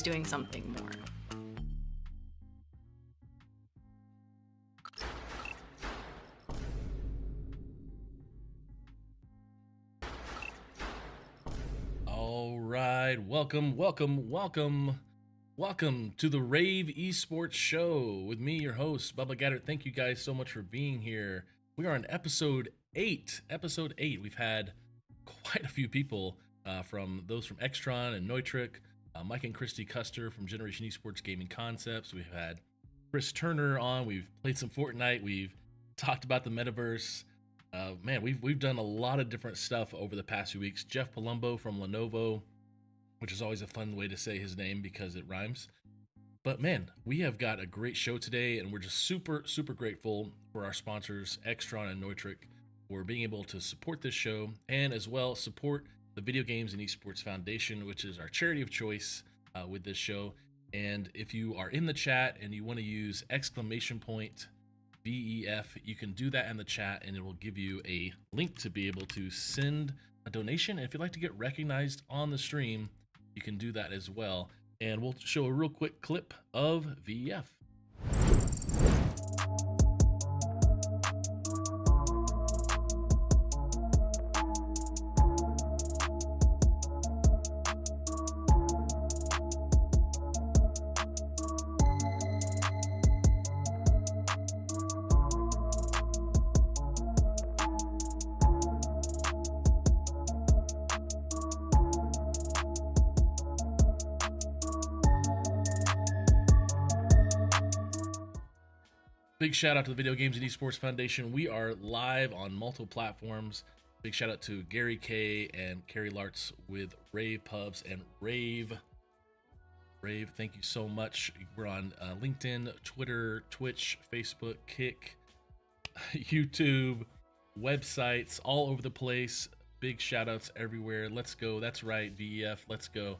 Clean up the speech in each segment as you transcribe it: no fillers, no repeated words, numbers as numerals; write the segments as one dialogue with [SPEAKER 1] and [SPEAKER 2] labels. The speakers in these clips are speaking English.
[SPEAKER 1] doing something more.
[SPEAKER 2] All right, welcome to the rAVe Esports show with me, your host, Bubba Gaeddert. Thank you guys so much for being here. We are on episode 8. We've had quite a few people from Extron and Neutrik, Mike and Christy Custer from Generation Esports Gaming Concepts. We've had Chris Turner on. We've played some Fortnite. We've talked about the metaverse. Man, we've done a lot of different stuff over the past few weeks. Jeff Palumbo from Lenovo, which is always a fun way to say his name because it rhymes. But man, we have got a great show today, and we're just super grateful for our sponsors, Extron and Neutrik, for being able to support this show and as well support the Video Games and Esports Foundation, which is our charity of choice with this show. And if you are in the chat and you want to use !VEF, you can do that in the chat and it will give you a link to be able to send a donation. And if you'd like to get recognized on the stream, you can do that as well. And we'll show a real quick clip of VEF. Big shout out to the Video Games and Esports Foundation. We are live on multiple platforms. Big shout out to Gary K and Carrie Lartz with rAVe Pubs and rAVe. rAVe, thank you so much. We're on LinkedIn, Twitter, Twitch, Facebook, Kick, YouTube, websites, all over the place. Big shout outs everywhere. Let's go. That's right, VEF. Let's go.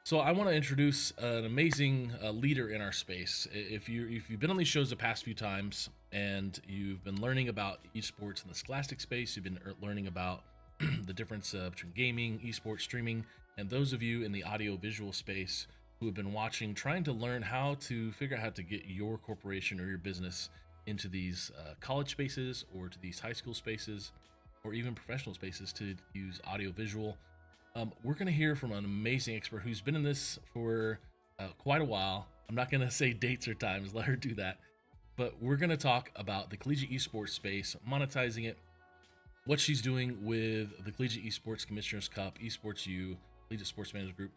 [SPEAKER 2] So I want to introduce an amazing leader in our space. If you've been on these shows the past few times and you've been learning about esports in the scholastic space, you've been learning about the difference between gaming, esports, streaming, and those of you in the audio-visual space who have been watching, trying to learn how to figure out how to get your corporation or your business into these college spaces or to these high school spaces or even professional spaces to use audio-visual. We're going to hear from an amazing expert who's been in this for quite a while. I'm not going to say dates or times, let her do that. But we're going to talk about the Collegiate Esports space, monetizing it, what she's doing with the Collegiate Esports Commissioners Cup, Esports U, Collegiate Sports Management Group.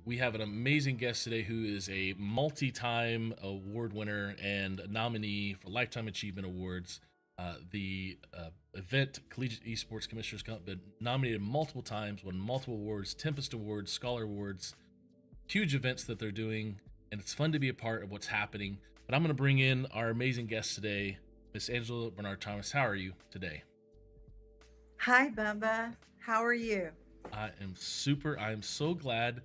[SPEAKER 2] We have an amazing guest today who is a multi-time award winner and nominee for Lifetime Achievement Awards. The event Collegiate Esports Commissioners Cup been nominated multiple times, won multiple awards, Tempest Awards, Scholar Awards, huge events that they're doing, and it's fun to be a part of what's happening. But I'm going to bring in our amazing guest today, Miss Angela Bernhard Thomas. How are you today?
[SPEAKER 3] Hi, Bubba. How are you?
[SPEAKER 2] I am super. I'm so glad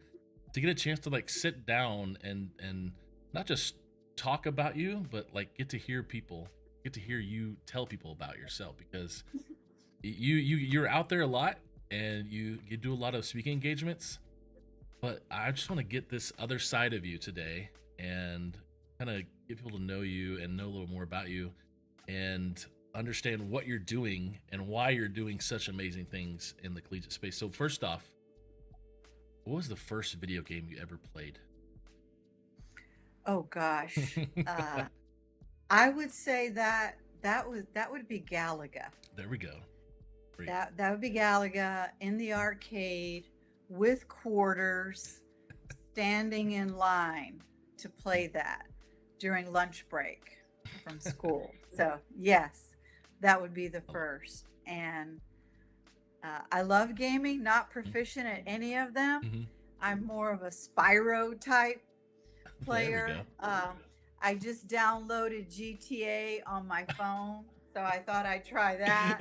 [SPEAKER 2] to get a chance to sit down and not just talk about you, but get to hear people. Get to hear you tell people about yourself, because you're out there a lot and you do a lot of speaking engagements, but I just want to get this other side of you today and kind of get people to know you and know a little more about you and understand what you're doing and why you're doing such amazing things in the collegiate space. So first off, what was the first video game you ever played?
[SPEAKER 3] Oh gosh. I would say that would be Galaga.
[SPEAKER 2] There we go. Great.
[SPEAKER 3] That would be Galaga in the arcade with quarters, standing in line to play that during lunch break from school. So yes, that would be the first. And I love gaming, not proficient at any of them.
[SPEAKER 2] Mm-hmm.
[SPEAKER 3] I'm more of a Spyro type player.
[SPEAKER 2] There we go.
[SPEAKER 3] I just downloaded GTA on my phone, so I thought I'd try that.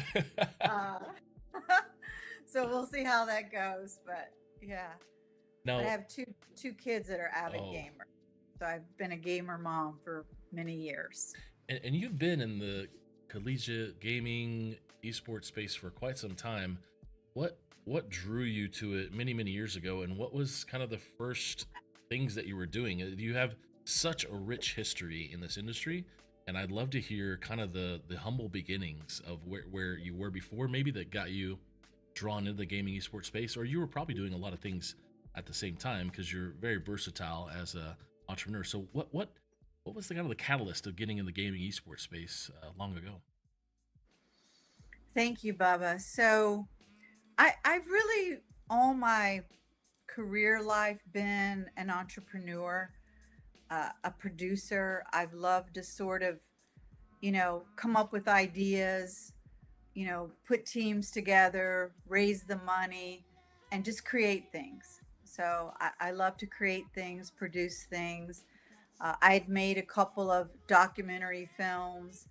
[SPEAKER 3] So we'll see how that goes. But yeah,
[SPEAKER 2] now,
[SPEAKER 3] I have two kids that are avid gamers, so I've been a gamer mom for many years.
[SPEAKER 2] And you've been in the collegiate gaming esports space for quite some time. What drew you to it many years ago, and what was kind of the first things that you were doing. You have such a rich history in this industry, and I'd love to hear kind of the humble beginnings of where you were before, maybe that got you drawn into the gaming esports space, or you were probably doing a lot of things at the same time because you're very versatile as a entrepreneur. So what was the kind of the catalyst of getting in the gaming esports space long ago?
[SPEAKER 3] Thank you, Bubba. So I've really all my career life been an entrepreneur, a producer. I've loved to sort of, come up with ideas, put teams together, raise the money, and just create things. So I love to create things, produce things. I had made a couple of documentary films.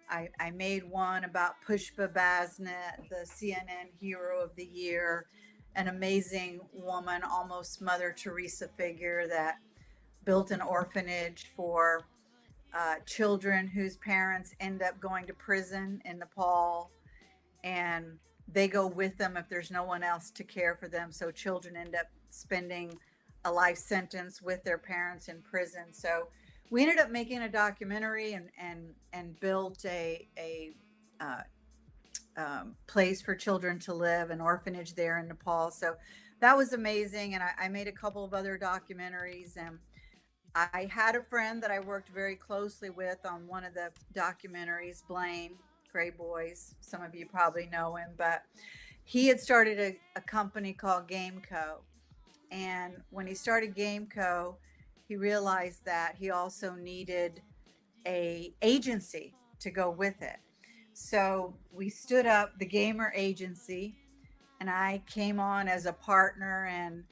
[SPEAKER 3] I made one about Pushpa Basnet, the CNN Hero of the Year, an amazing woman, almost Mother Teresa figure that built an orphanage for children whose parents end up going to prison in Nepal, and they go with them if there's no one else to care for them. So children end up spending a life sentence with their parents in prison. So we ended up making a documentary and built a place for children to live, an orphanage there in Nepal. So that was amazing. And I made a couple of other documentaries, and I had a friend that I worked very closely with on one of the documentaries, Blaine Gray Boys. Some of you probably know him, but he had started a company called GameCo. And when he started GameCo, he realized that he also needed a agency to go with it. So we stood up the Gamer Agency, and I came on as a partner and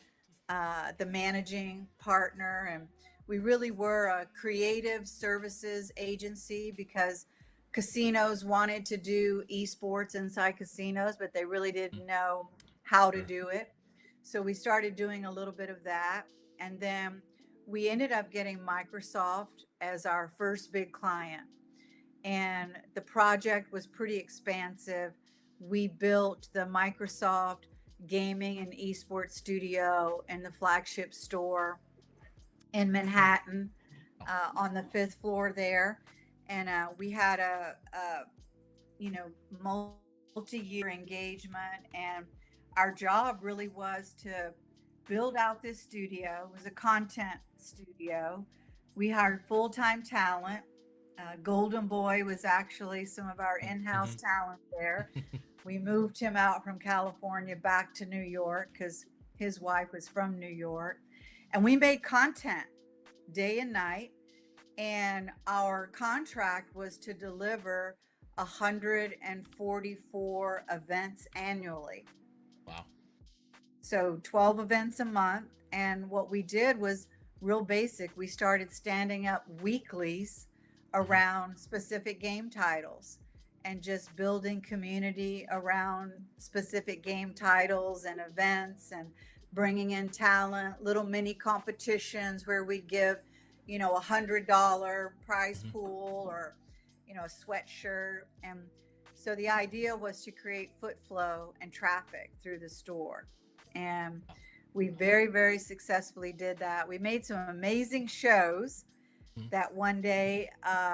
[SPEAKER 3] the managing partner. And we really were a creative services agency because casinos wanted to do esports inside casinos, but they really didn't know how to do it. So we started doing a little bit of that. And then we ended up getting Microsoft as our first big client. And the project was pretty expansive. We built the Microsoft gaming and esports studio and the flagship store in Manhattan on the 5th floor there. And we had a multi-year engagement, and our job really was to build out this studio. It was a content studio. We hired full-time talent. Golden Boy was actually some of our in-house talent there. We moved him out from California back to New York because his wife was from New York. And we made content day and night. And our contract was to deliver 144 events annually.
[SPEAKER 2] Wow.
[SPEAKER 3] So 12 events a month. And what we did was real basic. We started standing up weeklies around specific game titles and just building community around specific game titles and events, and bringing in talent, little mini competitions where we'd give, $100 prize pool, or, a sweatshirt. And so the idea was to create foot flow and traffic through the store. And we very, very successfully did that. We made some amazing shows that one day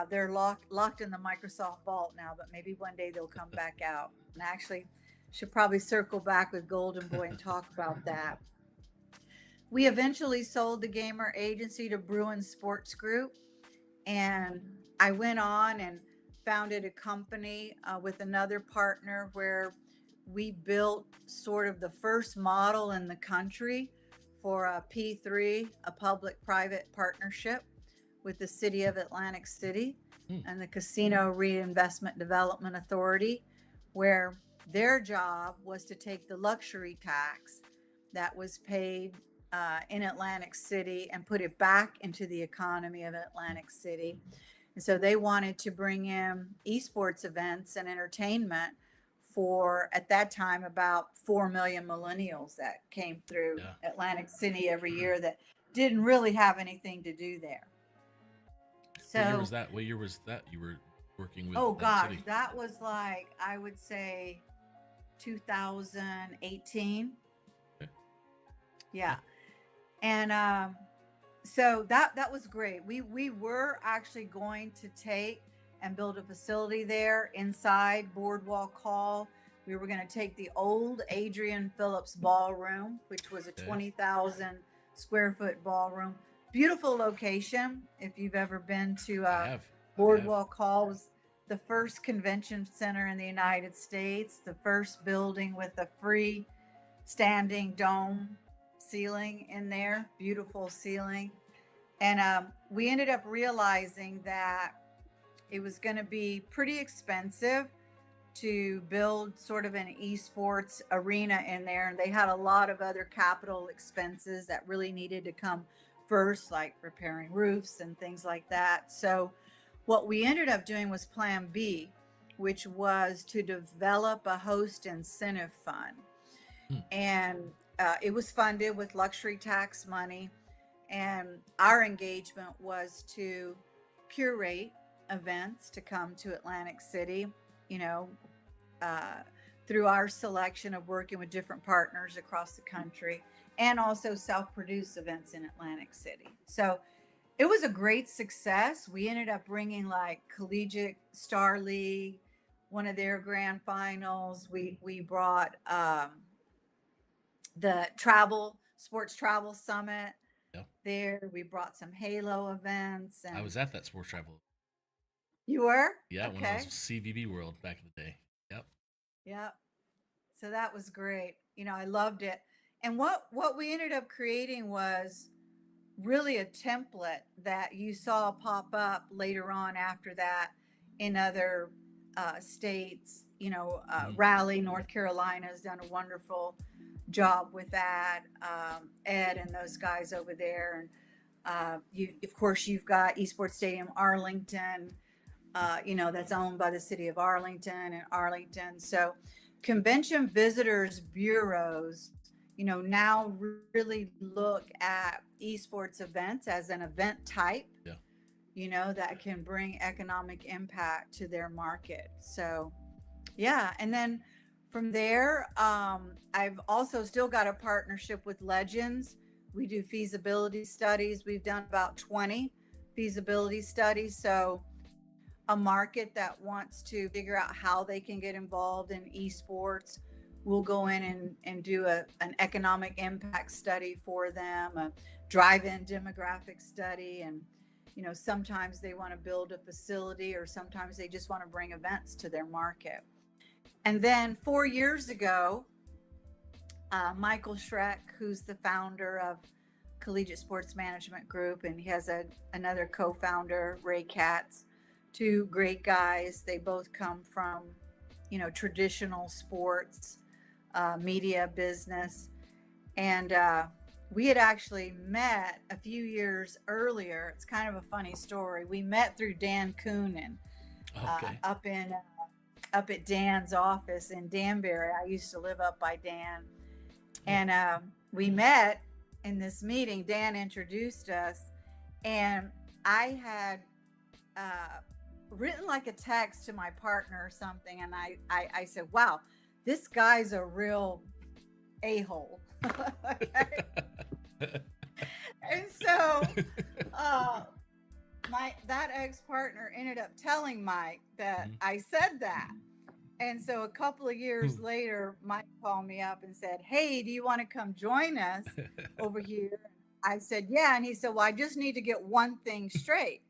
[SPEAKER 3] they're locked in the Microsoft vault now, but maybe one day they'll come back out. And I actually should probably circle back with Golden Boy and talk about that. We eventually sold the Gamer Agency to Bruin Sports Group, and I went on and founded a company with another partner where we built sort of the first model in the country for a P3, a public-private partnership with the city of Atlantic City and the Casino Reinvestment Development Authority, where their job was to take the luxury tax that was paid in Atlantic City and put it back into the economy of Atlantic City. And so they wanted to bring in esports events and entertainment for, at that time, about 4 million millennials that came through Atlantic City every year that didn't really have anything to do there. So,
[SPEAKER 2] what year was that? What year was that you were working with?
[SPEAKER 3] Oh gosh,
[SPEAKER 2] City?
[SPEAKER 3] that was like, I would say 2018. Okay. Yeah. And So that was great. We were actually going to take and build a facility there inside Boardwalk Hall. We were going to take the old Adrian Phillips ballroom, which was a
[SPEAKER 2] Okay.
[SPEAKER 3] 20,000 square foot ballroom. Beautiful location. If you've ever been to
[SPEAKER 2] I have.
[SPEAKER 3] Boardwalk Hall, was the first convention center in the United States, the first building with a free standing dome ceiling in there, beautiful ceiling. And we ended up realizing that it was going to be pretty expensive to build sort of an esports arena in there. And they had a lot of other capital expenses that really needed to come first, like repairing roofs and things like that. So, what we ended up doing was Plan B, which was to develop a host incentive fund.
[SPEAKER 2] Hmm.
[SPEAKER 3] And it was funded with luxury tax money. And our engagement was to curate events to come to Atlantic City, you know, uh, through our selection of working with different partners across the country, and also self-produce events in Atlantic City. So it was a great success. We ended up bringing like Collegiate Star League, one of their grand finals. We brought the sports travel summit
[SPEAKER 2] Yep.
[SPEAKER 3] there. We brought some Halo events,
[SPEAKER 2] I
[SPEAKER 3] and
[SPEAKER 2] was at that sports travel.
[SPEAKER 3] you were
[SPEAKER 2] Yeah, when I was
[SPEAKER 3] okay.
[SPEAKER 2] CVB World back in the day. Yep.
[SPEAKER 3] Yeah, so that was great. I loved it. And what we ended up creating was really a template that you saw pop up later on after that in other states.
[SPEAKER 2] Mhm.
[SPEAKER 3] Raleigh, North Carolina has done a wonderful job with that. Ed and those guys over there, and of course, you've got Esports Stadium Arlington. That's owned by the city of Arlington and Arlington. So, convention visitors bureaus, now really look at esports events as an event type,
[SPEAKER 2] Yeah.
[SPEAKER 3] that can bring economic impact to their market. So, yeah. And then from there, I've also still got a partnership with Legends. We do feasibility studies. We've done about 20 feasibility studies. So, a market that wants to figure out how they can get involved in esports, we'll go in and do an economic impact study for them, a drive-in demographic study. And sometimes they want to build a facility, or sometimes they just want to bring events to their market. And then 4 years ago, Michael Schreck, who's the founder of Collegiate Sports Management Group, and he has another co-founder, Ray Katz, two great guys. They both come from, traditional sports, media business. And we had actually met a few years earlier. It's kind of a funny story. We met through Dan Coonan
[SPEAKER 2] Okay.
[SPEAKER 3] up at Dan's office in Danbury. I used to live up by Dan. And we met in this meeting. Dan introduced us, and I had written like a text to my partner or something, and I said, wow, this guy's a real a-hole. Okay. And so that ex-partner ended up telling Mike that I said that. And so a couple of years later, Mike called me up and said, hey, do you want to come join us over here? I said, yeah. And he said, well, I just need to get one thing straight.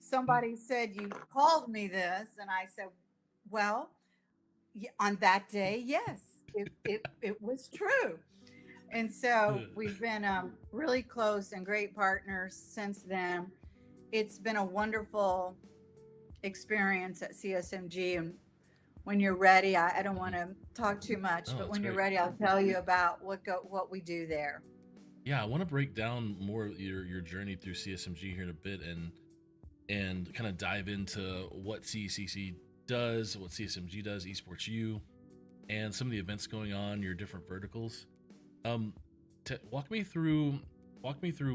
[SPEAKER 3] Somebody said you called me this. And I said, well, on that day, yes, it was true. And so we've been really close and great partners since then. It's been a wonderful experience at CSMG. And when you're ready, I don't want to talk too much, but when you're ready, I'll tell you about what we do there.
[SPEAKER 2] Yeah, I want to break down more your journey through CSMG here in a bit, and kind of dive into what CCC does, what CSMG does, Esports U, and some of the events going on, your different verticals. Walk me through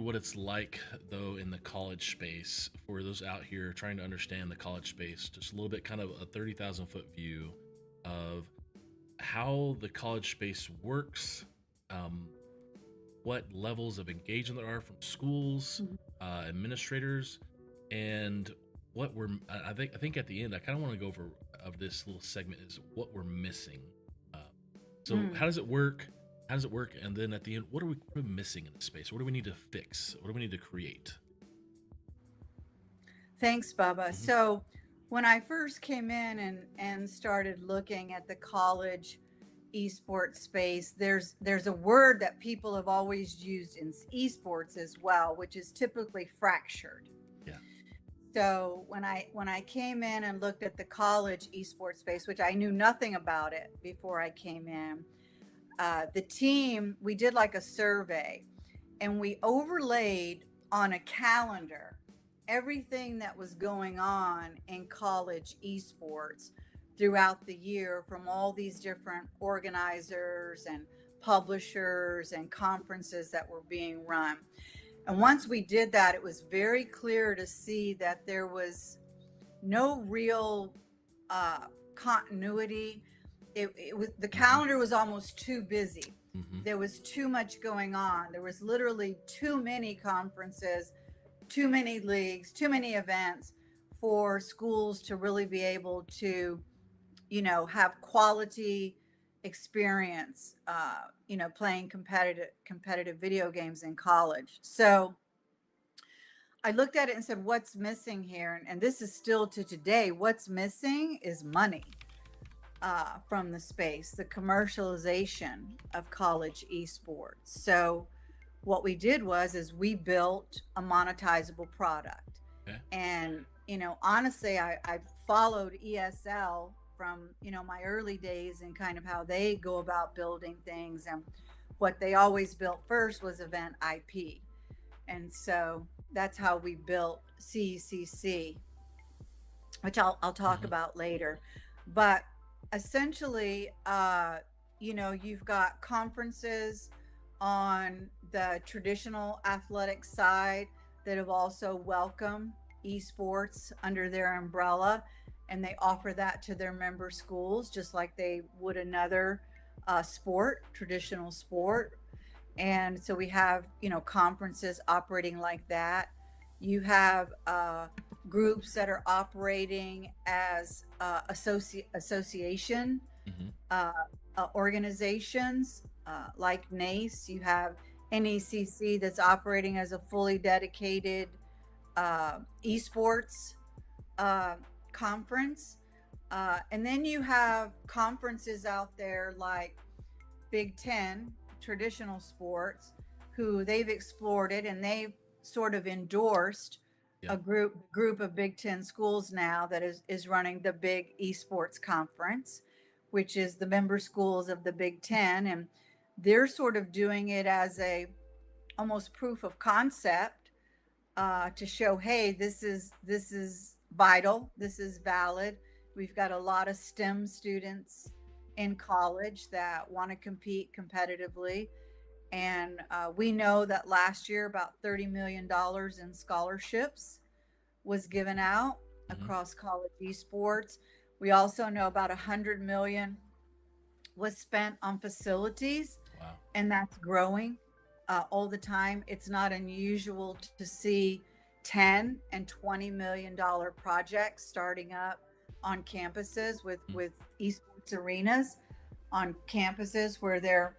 [SPEAKER 2] what it's like though in the college space for those out here trying to understand the college space. Just a little bit, kind of a 30,000 foot view of how the college space works, what levels of engagement there are from schools, administrators, and what we're. I think at the end, I kind of want to go over of this little segment is what we're missing. So how does it work? How does it work? And then at the end, what are we missing in the space? What do we need to fix? What do we need to create?
[SPEAKER 3] Thanks, Bubba. So when I first came in and started looking at the college esports space, there's a word that people have always used in esports as well, which is typically fractured.
[SPEAKER 2] Yeah.
[SPEAKER 3] So when I came in and looked at the college esports space, which I knew nothing about it before I came in, the team, we did like a survey, and we overlaid on a calendar everything that was going on in college esports throughout the year from all these different organizers and publishers and conferences that were being run. And once we did that, it was very clear to see that there was no real continuity. It was, the calendar was almost too busy. There was too much going on. There was literally too many conferences, too many leagues, too many events for schools to really be able to, have quality experience, playing competitive video games in college. So I looked at it and said, what's missing here? And this is still to today. What's missing is money from the space, the commercialization of college esports. So what we did is we built a monetizable product. Okay. And, honestly, I followed ESL from, my early days and kind of how they go about building things. And what they always built first was event IP. And so that's how we built CECC, which I'll talk about later. But essentially, you've got conferences on the traditional athletic side that have also welcomed esports under their umbrella, and they offer that to their member schools just like they would another traditional sport. And so we have conferences operating like that. You have groups that are operating as association organizations like NACE. You have NECC that's operating as a fully dedicated esports conference. And then you have conferences out there like Big Ten, traditional sports, who they've explored it and they've sort of endorsed a group of Big Ten schools now that is running the big esports conference, which is the member schools of the Big Ten. And they're sort of doing it as a almost proof of concept to show, hey, this is vital, this is valid. We've got a lot of STEM students in college that want to compete competitively. And we know that last year about $30 million in scholarships was given out across college esports. We also know about $100 million was spent on facilities. Wow. And that's growing all the time. It's not unusual to see $10 and $20 million projects starting up on campuses with esports arenas on campuses where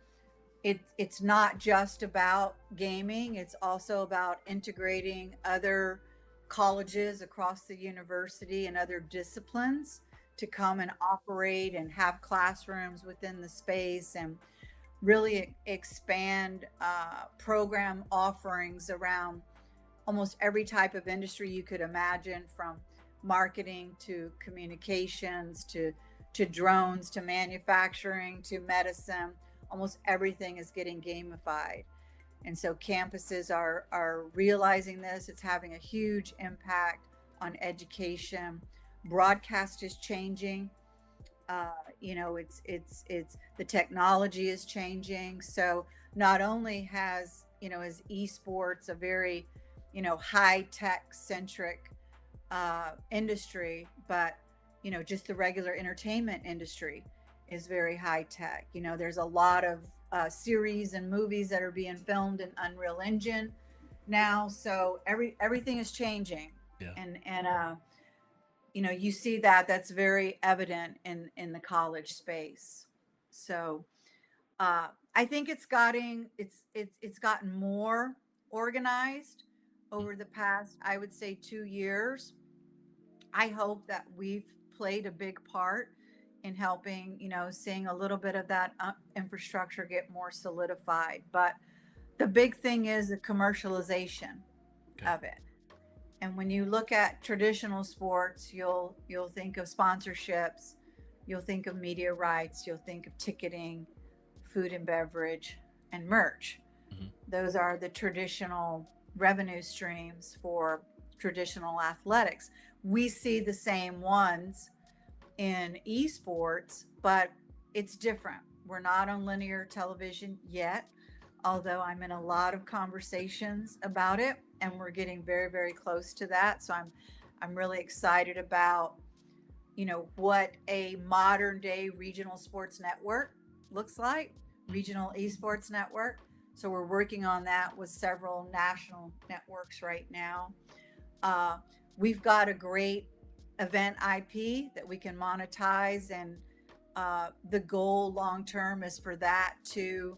[SPEAKER 3] it's not just about gaming. It's also about integrating other colleges across the university and other disciplines to come and operate and have classrooms within the space and really expand program offerings around almost every type of industry you could imagine, from marketing to communications to drones to manufacturing to medicine. Almost everything is getting gamified. And so campuses are realizing this. It's having a huge impact on education. Broadcast is changing. It's the technology is changing. So not only has esports a very, high tech centric industry, but, just the regular entertainment industry is very high tech. There's a lot of series and movies that are being filmed in Unreal Engine now. So everything is changing.
[SPEAKER 2] Yeah.
[SPEAKER 3] And you know, you see that that's very evident in the college space. So I think it's gotten more organized over the past, I would say, 2 years. I hope that we've played a big part in helping, you know, seeing a little bit of that infrastructure get more solidified. But the big thing is the commercialization of it. And when you look at traditional sports, you'll think of sponsorships, you'll think of media rights, you'll think of ticketing, food and beverage, and merch.
[SPEAKER 2] Mm-hmm.
[SPEAKER 3] Those are the traditional revenue streams for traditional athletics. We see the same ones in esports, but it's different. We're not on linear television yet, although I'm in a lot of conversations about it, and we're getting very, very close to that. So I'm really excited about, you know, what a modern day regional sports network looks like, regional esports network. So we're working on that with several national networks right now. We've got a great event IP that we can monetize, and the goal long term is for that to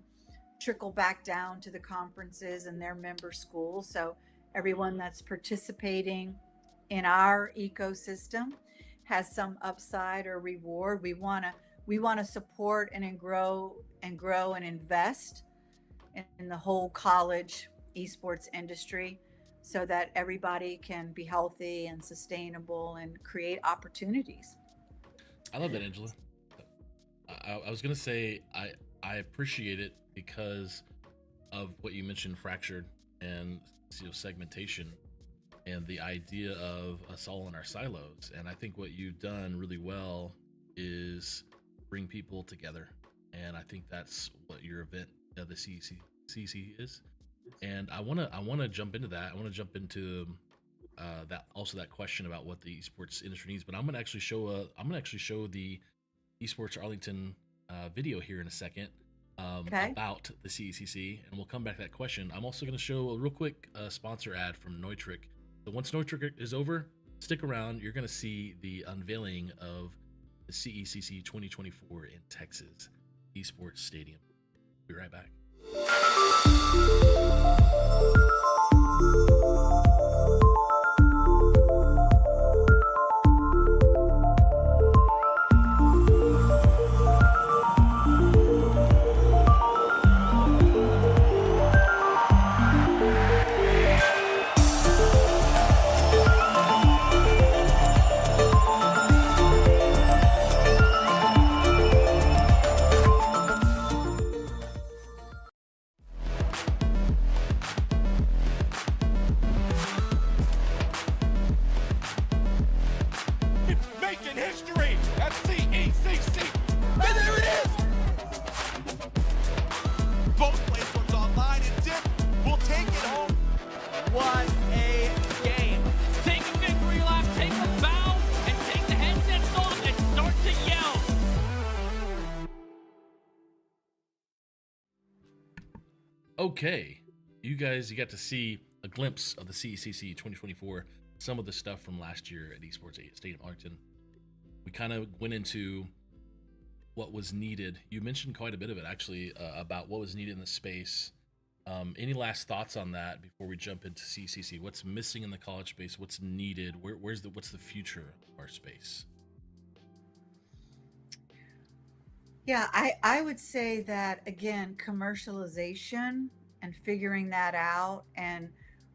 [SPEAKER 3] trickle back down to the conferences and their member schools. So everyone that's participating in our ecosystem has some upside or reward. We want to support and grow and invest in the whole college esports industry, so that everybody can be healthy and sustainable and create opportunities.
[SPEAKER 2] I love that, Angela. I was gonna say I appreciate it because of what you mentioned, fractured and, you know, segmentation, and the idea of us all in our silos. And I think what you've done really well is bring people together, and I think that's what your event, the CC is. And I wanna jump into that. I want to jump into that question about what the esports industry needs. But I'm gonna actually show the esports Arlington video here in a second
[SPEAKER 3] Okay.
[SPEAKER 2] about the CECC, and we'll come back to that question. I'm also gonna show a real quick sponsor ad from Neutrik. So once Neutrik is over, stick around. You're gonna see the unveiling of the CECC 2024 in Texas Esports Stadium. Be right back.
[SPEAKER 1] Making history at CECC. And there it is! Both platforms online and dip will take it home. What a game.
[SPEAKER 4] Take a victory lap, take a bow, and take the headsets off and start to yell.
[SPEAKER 2] Okay, you got to see a glimpse of the CECC 2024, some of the stuff from last year at Esports Stadium Arlington. We kind of went into what was needed. You mentioned quite a bit of it, actually, about what was needed in the space. Any last thoughts on that before we jump into CCC? What's missing in the college space? What's needed? What's the future of our space?
[SPEAKER 3] Yeah, I would say that, again, commercialization and figuring that out and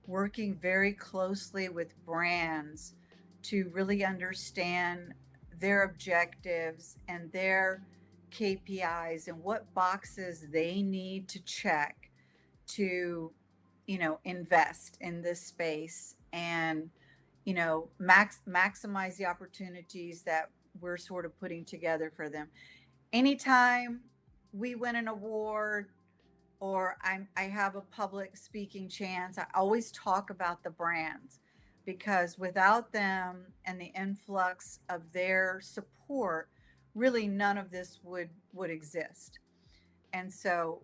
[SPEAKER 3] working very closely with brands to really understand their objectives and their KPIs and what boxes they need to check to, you know, invest in this space and, you know, maximize the opportunities that we're sort of putting together for them. Anytime we win an award or I have a public speaking chance, I always talk about the brands, because without them and the influx of their support, really none of this would exist. And so,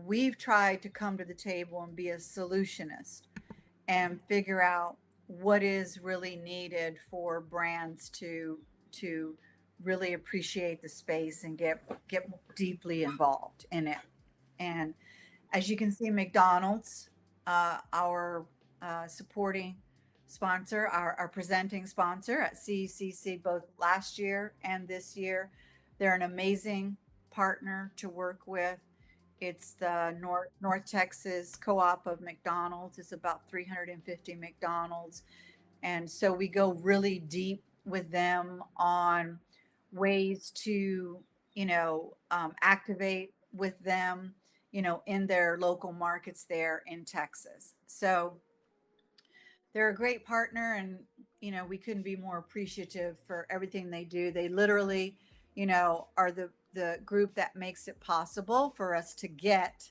[SPEAKER 3] we've tried to come to the table and be a solutionist and figure out what is really needed for brands to really appreciate the space and get deeply involved in it. And as you can see, McDonald's, our supporting sponsor, our presenting sponsor at CECC, both last year and this year, they're an amazing partner to work with. It's the North Texas Co-op of McDonald's. It's about 350 McDonald's. And so we go really deep with them on ways to, activate with them, in their local markets there in Texas. So they're a great partner, and, we couldn't be more appreciative for everything they do. They literally, are the group that makes it possible for us to get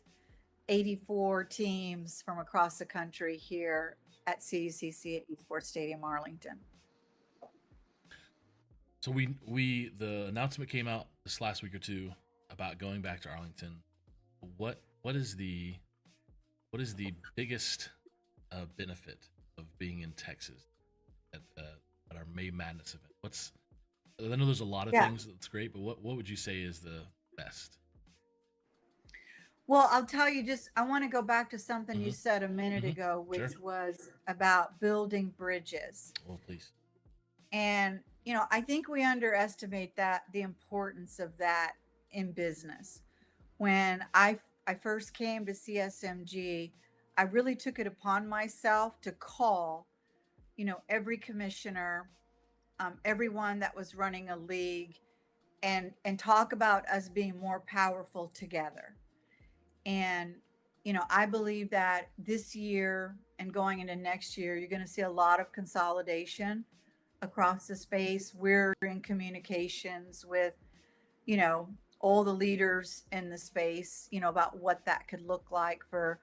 [SPEAKER 3] 84 teams from across the country here at CECC at Esports Stadium Arlington.
[SPEAKER 2] So the announcement came out this last week or two about going back to Arlington. What is the biggest benefit of being in Texas at our May Madness event? I know there's a lot of things that's great, but what would you say is the best?
[SPEAKER 3] Well, I'll tell you, I want to go back to something you said a minute ago, which was about building bridges.
[SPEAKER 2] Oh, please.
[SPEAKER 3] And, I think we underestimate the importance of that in business. When I first came to CSMG, I really took it upon myself to call, every commissioner, everyone that was running a league, and talk about us being more powerful together. And, I believe that this year and going into next year, you're going to see a lot of consolidation across the space. We're in communications with, all the leaders in the space, about what that could look like for,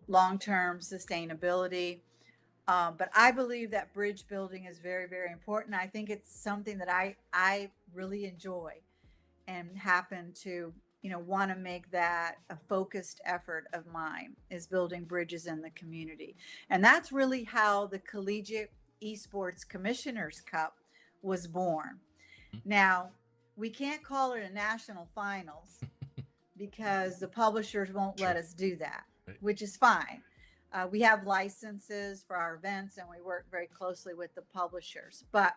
[SPEAKER 3] long-term sustainability. But I believe that bridge building is very, very important. I think it's something that I really enjoy and happen to, want to make that a focused effort of mine, is building bridges in the community. And that's really how the Collegiate Esports Commissioners Cup was born. Now, we can't call it a national finals because the publishers won't let us do that, which is fine. We have licenses for our events, and we work very closely with the publishers. But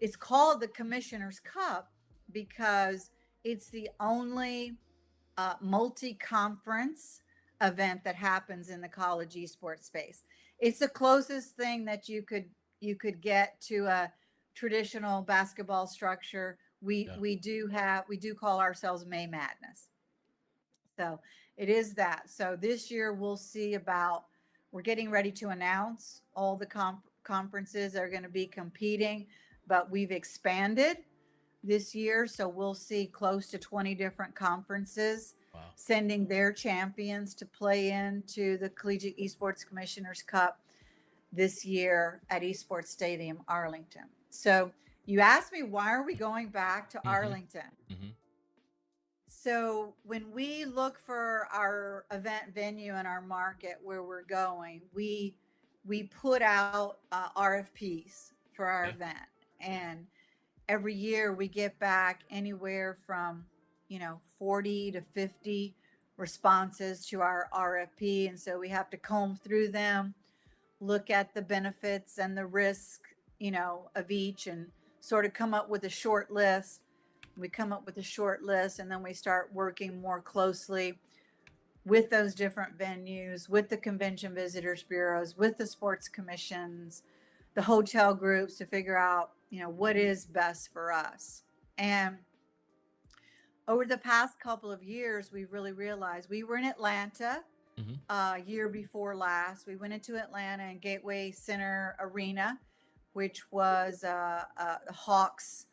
[SPEAKER 3] it's called the Commissioners Cup because it's the only multi-conference event that happens in the college esports space. It's the closest thing that you could get to a traditional basketball structure. We do call ourselves May Madness. So it is that. So this year we'll see we're getting ready to announce all the conferences that are going to be competing, but we've expanded this year. So we'll see close to 20 different conferences sending their champions to play into the Collegiate Esports Commissioners Cup this year at Esports Stadium Arlington. So you asked me, why are we going back to Arlington? So when we look for our event venue and our market where we're going, we put out RFPs for our event, and every year we get back anywhere from 40 to 50 responses to our RFP, and so we have to comb through them, look at the benefits and the risk of each, and sort of come up with a short list. We come up with a short list, and then we start working more closely with those different venues, with the convention visitors bureaus, with the sports commissions, the hotel groups, to figure out, what is best for us. And over the past couple of years, we've really realized we were in Atlanta year before last. We went into Atlanta and Gateway Center Arena, which was a Hawks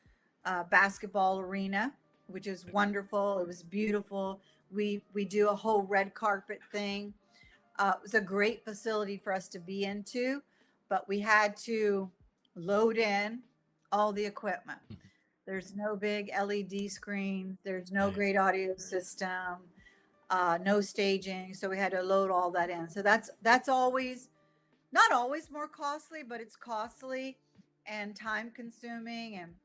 [SPEAKER 3] basketball arena, which is wonderful. It was beautiful. We do a whole red carpet thing. It was a great facility for us to be into, but we had to load in all the equipment. There's no big LED screen. There's no
[SPEAKER 2] Right.
[SPEAKER 3] great audio system. No staging. So we had to load all that in. So that's always not always more costly, but it's costly and time consuming. And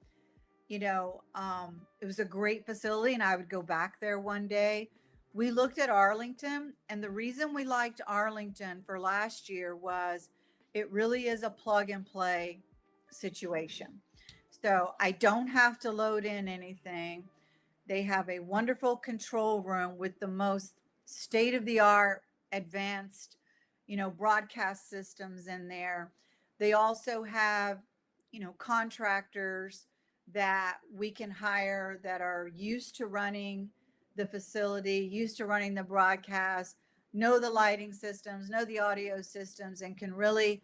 [SPEAKER 3] it was a great facility, and I would go back there one day. We looked at Arlington, and the reason we liked Arlington for last year was it really is a plug and play situation. So I don't have to load in anything. They have a wonderful control room with the most state of the art advanced, broadcast systems in there. They also have, contractors that we can hire that are used to running the facility, used to running the broadcast, know the lighting systems, know the audio systems, and can really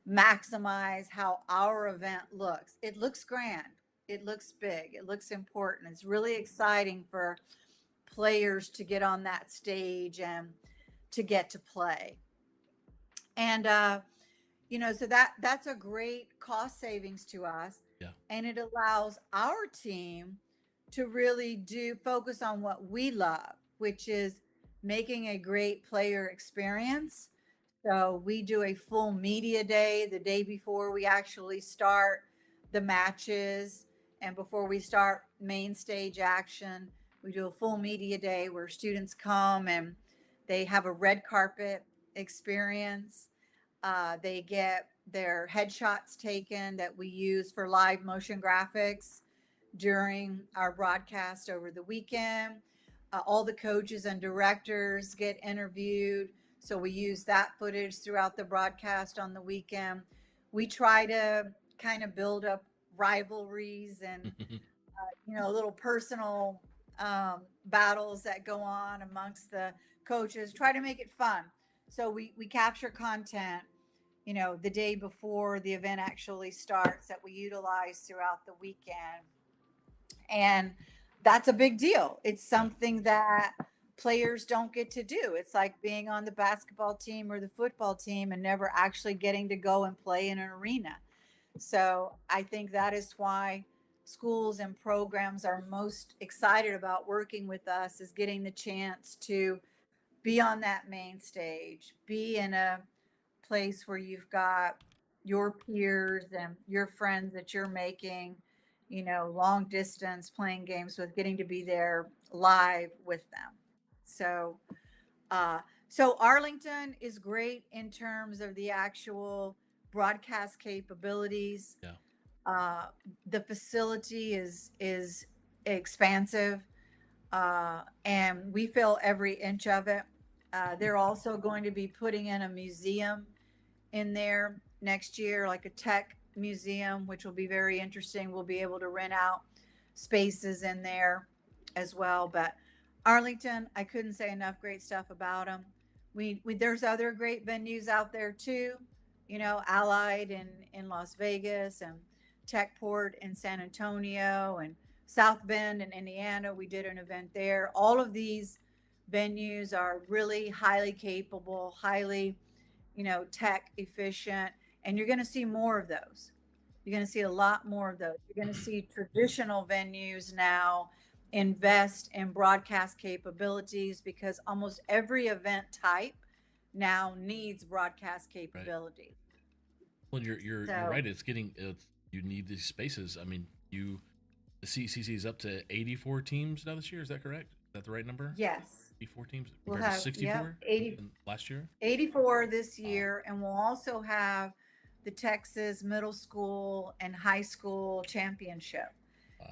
[SPEAKER 3] maximize how our event looks. It looks grand. It looks big. It looks important. It's really exciting for players to get on that stage and to get to play. And so that's a great cost savings to us.
[SPEAKER 2] Yeah.
[SPEAKER 3] And it allows our team to really focus on what we love, which is making a great player experience. So we do a full media day the day before we actually start the matches, and before we start main stage action, we do a full media day where students come and they have a red carpet experience. They get their headshots taken that we use for live motion graphics during our broadcast over the weekend. All the coaches and directors get interviewed. So we use that footage throughout the broadcast on the weekend. We try to kind of build up rivalries and, little personal battles that go on amongst the coaches, try to make it fun. So we capture content, the day before the event actually starts that we utilize throughout the weekend. And that's a big deal. It's something that players don't get to do. It's like being on the basketball team or the football team and never actually getting to go and play in an arena. So I think that is why schools and programs are most excited about working with us, is getting the chance to be on that main stage, be in a place where you've got your peers and your friends that you're making, long distance playing games with, getting to be there live with them. So Arlington is great in terms of the actual broadcast capabilities.
[SPEAKER 2] Yeah.
[SPEAKER 3] The facility is expansive, and we fill every inch of it. They're also going to be putting in a museum in there next year, like a tech museum, which will be very interesting. We'll be able to rent out spaces in there as well. But Arlington, I couldn't say enough great stuff about them. We there's other great venues out there too, Allied in Las Vegas, and Techport in San Antonio, and South Bend in Indiana. We did an event there. All of these venues are really highly capable, highly, tech efficient, and you're going to see more of those. You're going to see a lot more of those. You're going to see traditional venues now invest in broadcast capabilities, because almost every event type now needs broadcast capability.
[SPEAKER 2] Well, you're right. You need these spaces. I mean, the CCC is up to 84 teams now this year. Is that correct? Is that the right number?
[SPEAKER 3] Yes.
[SPEAKER 2] 84 teams
[SPEAKER 3] We'll
[SPEAKER 2] compared
[SPEAKER 3] have
[SPEAKER 2] to 64 last year.
[SPEAKER 3] 84 this year, and we'll also have the Texas middle school and high school championship,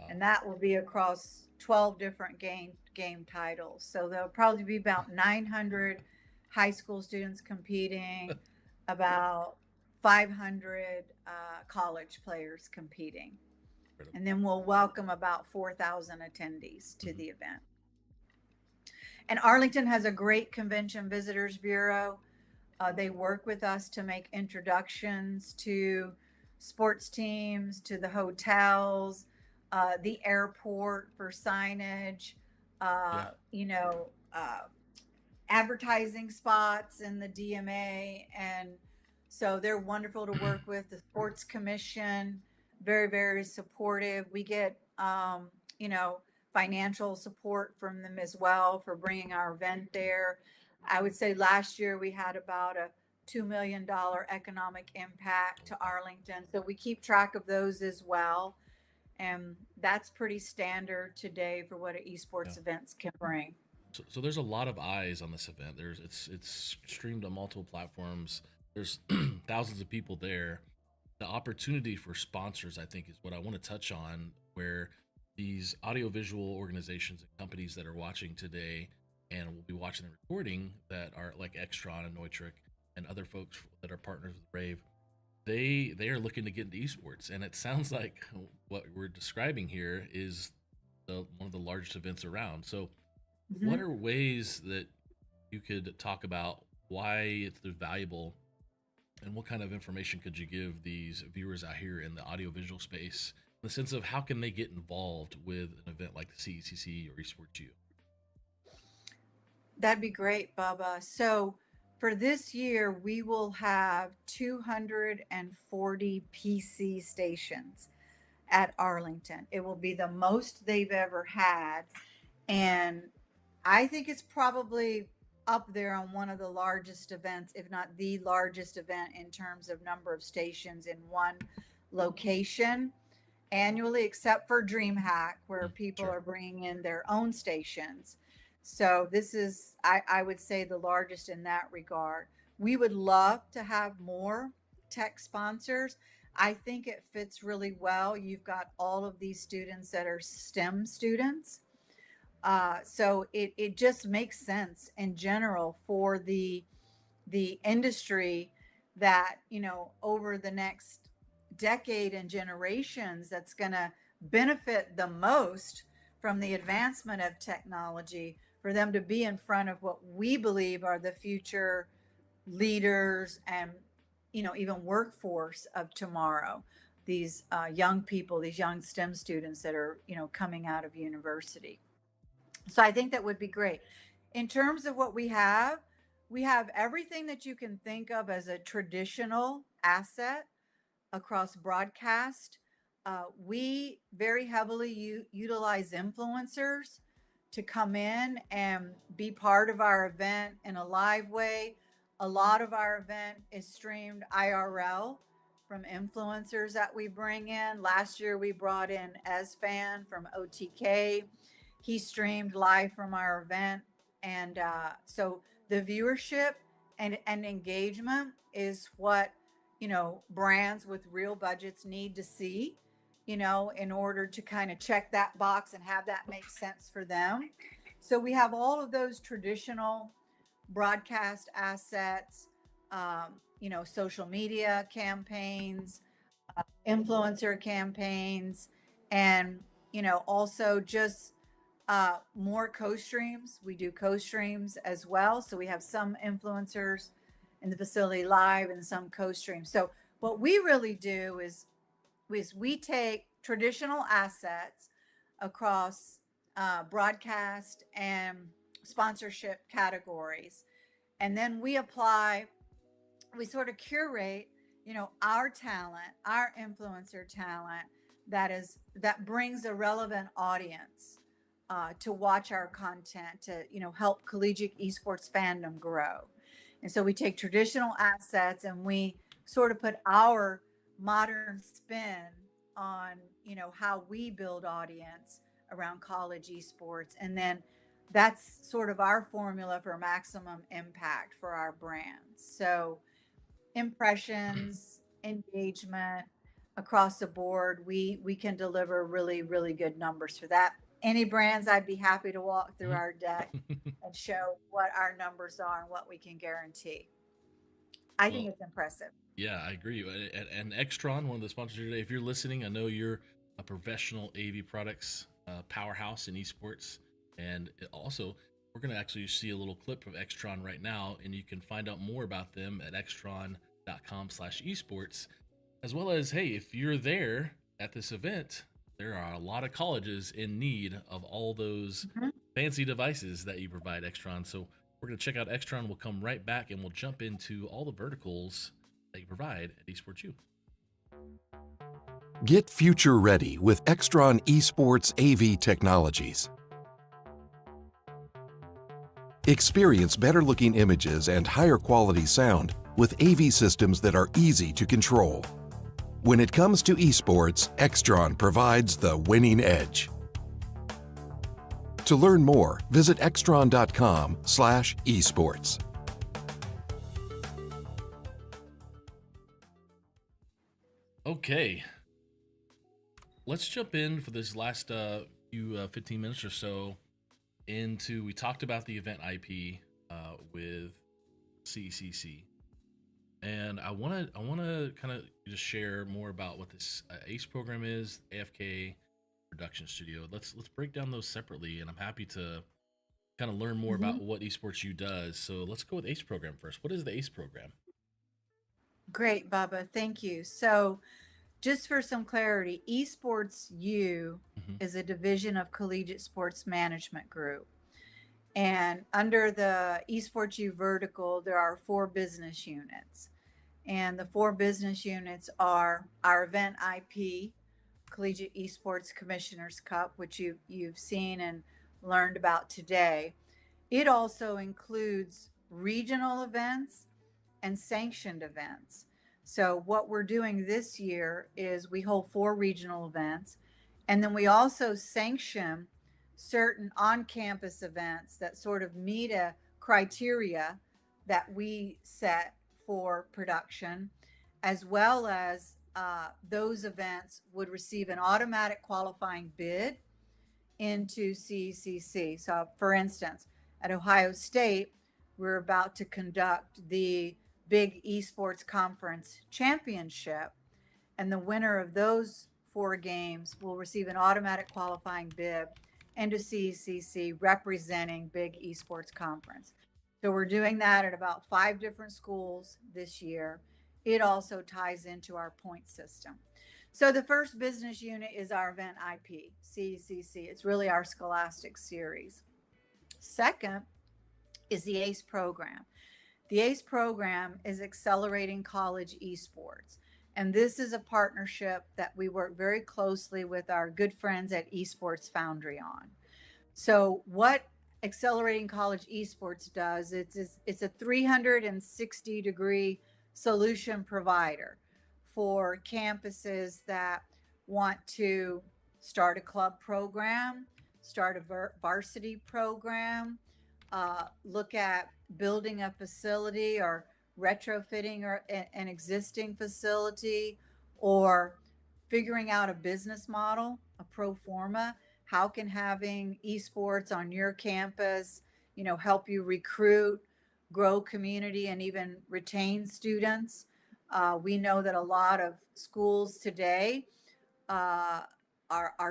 [SPEAKER 3] and that will be across 12 different game titles. So there'll probably be about 900 high school students competing, about 500 college players competing, and then we'll welcome about 4,000 attendees to the event. And Arlington has a great convention visitors bureau. They work with us to make introductions to sports teams, to the hotels, the airport for signage, advertising spots in the DMA. And so they're wonderful to work with. The Sports Commission, very, very supportive. We get you know, financial support from them as well for bringing our event there. I would say last year we had about a $2 million economic impact to Arlington. So we keep track of those as well. And that's pretty standard today for what an esports events can bring.
[SPEAKER 2] So there's a lot of eyes on this event. It's streamed on multiple platforms. There's thousands of people there. The opportunity for sponsors, I think, is what I want to touch on, where these audiovisual organizations and companies that are watching today and will be watching the recording, that are like Extron and Neutrik and other folks that are partners with rAVe, they are looking to get into esports. And it sounds like what we're describing here is one of the largest events around. So what are ways that you could talk about why it's valuable, and what kind of information could you give these viewers out here in the audiovisual space in the sense of how can they get involved with an event like the CECC or Esports U?
[SPEAKER 3] That'd be great, Bubba. So for this year, we will have 240 PC stations at Arlington. It will be the most they've ever had. And I think it's probably up there on one of the largest events, if not the largest event in terms of number of stations in one location annually, except for DreamHack, where people are bringing in their own stations. So this is, I would say, the largest in that regard. We would love to have more tech sponsors. I think it fits really well. You've got all of these students that are STEM students. So it just makes sense in general for the industry that, you know, over the next decade and generations, that's going to benefit the most from the advancement of technology, for them to be in front of what we believe are the future leaders and, you know, even workforce of tomorrow. These young people, these young STEM students that are, you know, coming out of university. So I think that would be great. In terms of what we have everything that you can think of as a traditional asset across broadcast. We very heavily utilize influencers to come in and be part of our event in a live way. A lot of our event is streamed IRL from influencers that we bring in. Last year we brought in Esfan from OTK. He streamed live from our event. And so the viewership and engagement is what, you know, brands with real budgets need to see, you know, in order to kind of check that box and have that make sense for them. So we have all of those traditional broadcast assets, you know, social media campaigns, influencer campaigns, and, you know, also just more co-streams. We do co-streams as well. So we have some influencers in the facility live and some co-streams. So what we really do is we take traditional assets across broadcast and sponsorship categories, and then we sort of curate, you know, our talent, our influencer talent that brings a relevant audience to watch our content, to, you know, help collegiate esports fandom grow. And so we take traditional assets and we sort of put our modern spin on, you know, how we build audience around college esports. And then that's sort of our formula for maximum impact for our brands. So impressions, engagement across the board, we can deliver really, really good numbers for that. Any brands, I'd be happy to walk through our deck and show what our numbers are and what we can guarantee. I think it's impressive.
[SPEAKER 2] Yeah, I agree. And Extron, one of the sponsors today, if you're listening, I know you're a professional AV products powerhouse in esports. And also, we're going to actually see a little clip of Extron right now, and you can find out more about them at extron.com/esports, as well as, hey, if you're there at this event, there are a lot of colleges in need of all those fancy devices that you provide, Extron. So we're going to check out Extron. We'll come right back and we'll jump into all the verticals that you provide at Esports U.
[SPEAKER 5] Get future ready with Extron Esports AV technologies. Experience better looking images and higher quality sound with AV systems that are easy to control. When it comes to esports, Extron provides the winning edge. To learn more, visit extron.com/esports.
[SPEAKER 2] Okay, let's jump in for this last few 15 minutes or so into, we talked about the event IP with CCC, and I want to kind of just share more about what this ACE program is, AFK production studio. Let's break down those separately, and I'm happy to kind of learn more about what Esports U does. So let's go with ACE program first. What is the ACE program?
[SPEAKER 3] Great, Bubba. Thank you. So just for some clarity, Esports U is a division of Collegiate Sports Management Group. And under the Esports U vertical, there are 4 business units. And the 4 business units are our event IP, Collegiate Esports Commissioners Cup, which you've seen and learned about today. It also includes regional events and sanctioned events. So what we're doing this year is we hold 4 regional events, and then we also sanction certain on-campus events that sort of meet a criteria that we set for production, as well as those events would receive an automatic qualifying bid into CCC. So for instance, at Ohio State, we're about to conduct the Big Esports Conference Championship, and the winner of those 4 games will receive an automatic qualifying bid into CCC representing Big Esports Conference. So we're doing that at about 5 different schools this year. It also ties into our point system. So the first business unit is our event IP, CCC. It's really our Scholastic series. Second is the ACE program. The ACE program is Accelerating College Esports. And this is a partnership that we work very closely with our good friends at Esports Foundry on. So what Accelerating College Esports does, it's a 360-degree solution provider for campuses that want to start a club program, start a varsity program, look at building a facility or retrofitting an existing facility, or figuring out a business model, a pro forma. How can having esports on your campus, help you recruit, grow community, and even retain students? We know that a lot of schools today are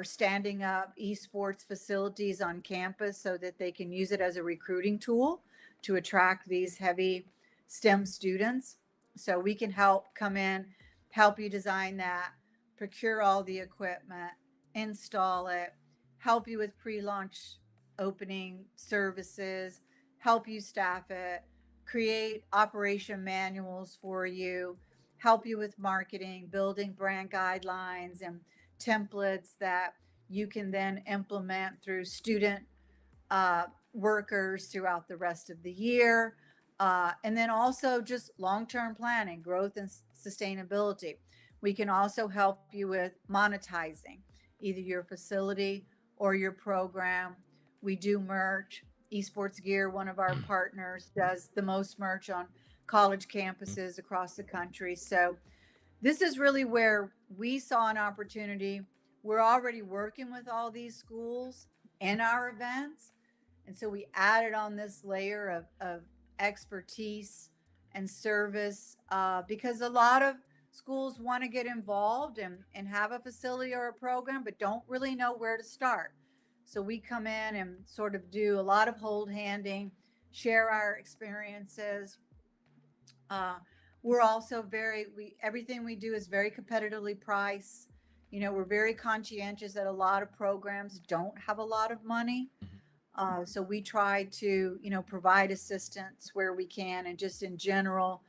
[SPEAKER 3] standing up esports facilities on campus so that they can use it as a recruiting tool to attract these heavy STEM students. So we can come in, help you design that, procure all the equipment, install it, help you with pre-launch opening services, help you staff it, create operation manuals for you, help you with marketing, building brand guidelines and templates that you can then implement through student workers throughout the rest of the year. And then also just long-term planning, growth and sustainability. We can also help you with monetizing either your facility or your program. We do merch. Esports Gear, one of our partners, does the most merch on college campuses across the country. So this is really where we saw an opportunity. We're already working with all these schools in our events. And so we added on this layer of expertise and service because a lot of schools want to get involved and have a facility or a program, but don't really know where to start. So we come in and sort of do a lot of hold handing, share our experiences. We're also everything we do is very competitively priced. We're very conscientious that a lot of programs don't have a lot of money. So we try to, provide assistance where we can, and just in general,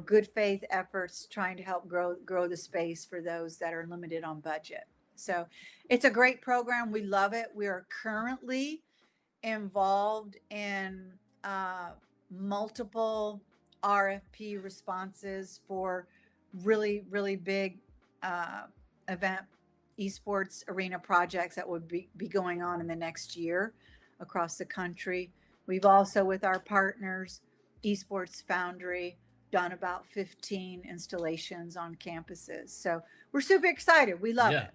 [SPEAKER 3] good faith efforts trying to help grow the space for those that are limited on budget. So it's a great program. We love it. We are currently involved in multiple RFP responses for really, really big event esports arena projects that would be going on in the next year across the country. We've also, with our partners, Esports Foundry, done about 15 installations on campuses. So we're super excited. We love it.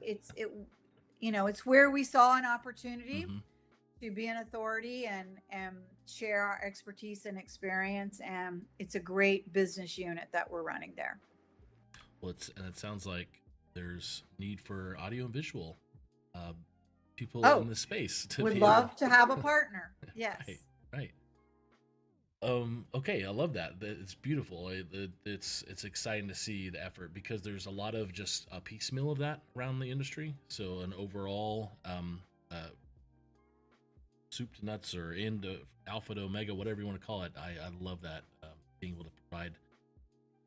[SPEAKER 3] It's where we saw an opportunity to be an authority and share our expertise and experience. And it's a great business unit that we're running there.
[SPEAKER 2] Well, it sounds like there's need for audio and visual people in the space.
[SPEAKER 3] Would love to have a partner. Yes.
[SPEAKER 2] Right. Okay, I love that. It's beautiful. It's exciting to see the effort, because there's a lot of just a piecemeal of that around the industry. So an overall soup to nuts, or into alpha to omega, whatever you want to call it. I love that, being able to provide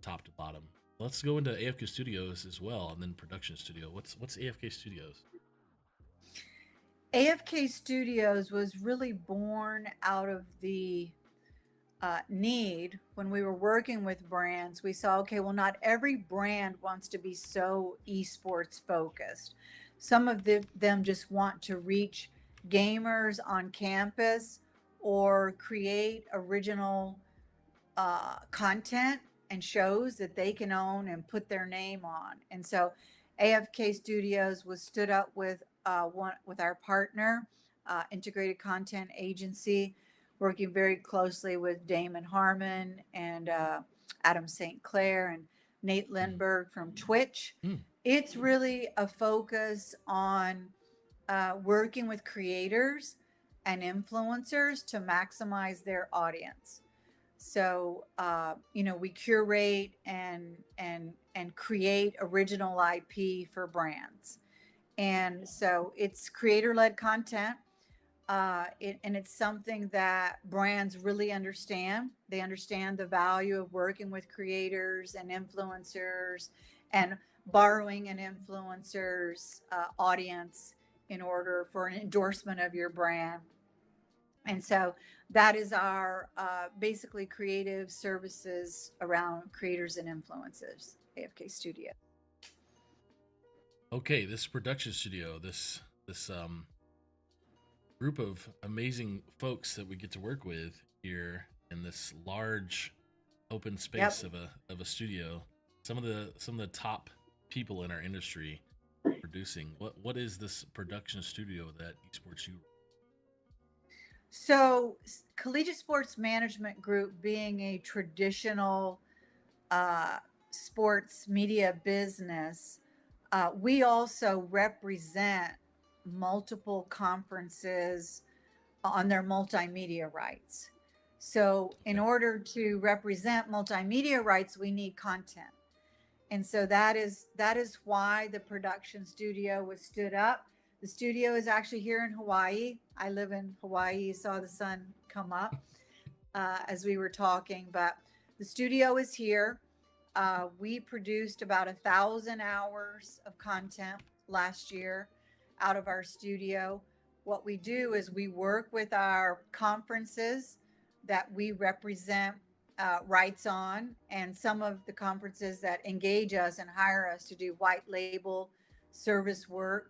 [SPEAKER 2] top to bottom. Let's go into AFK Studios as well, and then production studio. What's AFK Studios?
[SPEAKER 3] AFK Studios was really born out of the need. When we were working with brands, we saw, okay, well, not every brand wants to be so esports focused. Some of them just want to reach gamers on campus or create original content and shows that they can own and put their name on. And so AFK Studios was stood up with our partner, Integrated Content Agency, working very closely with Damon Harmon and Adam St. Clair and Nate Lindbergh from Twitch. It's really a focus on working with creators and influencers to maximize their audience. So, we curate and create original IP for brands. And so it's creator-led content. And it's something that brands really understand. They understand the value of working with creators and influencers and borrowing an influencer's audience in order for an endorsement of your brand. And so that is our basically creative services around creators and influencers, AFK Studio.
[SPEAKER 2] Okay, this production studio, this group of amazing folks that we get to work with here in this large open space of a studio. Some of the top people in our industry producing. What is this production studio that Esports U?
[SPEAKER 3] So Collegiate Sports Management Group, being a traditional sports media business, we also represent multiple conferences on their multimedia rights. So in order to represent multimedia rights, we need content. And so that is why the production studio was stood up. The studio is actually here in Hawaii. I live in Hawaii. You saw the sun come up as we were talking, but the studio is here. We produced about 1,000 hours of content last year out of our studio. What we do is we work with our conferences that we represent rights on, and some of the conferences that engage us and hire us to do white label service work.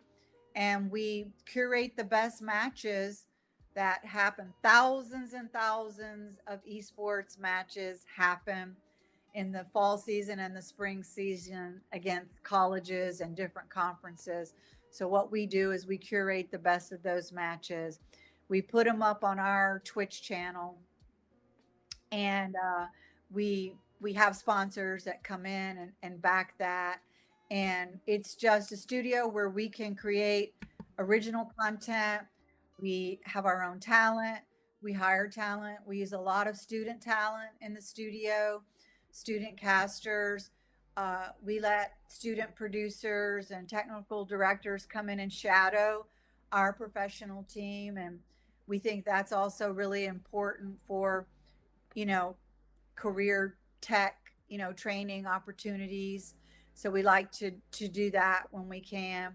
[SPEAKER 3] And we curate the best matches that happen. Thousands and thousands of esports matches happen in the fall season and the spring season against colleges and different conferences. So what we do is we curate the best of those matches. We put them up on our Twitch channel, and we have sponsors that come in and back that. And it's just a studio where we can create original content. We have our own talent. We hire talent. We use a lot of student talent in the studio, student casters. We let student producers and technical directors come in and shadow our professional team. And we think that's also really important for, career tech, training opportunities. So we like to do that when we can.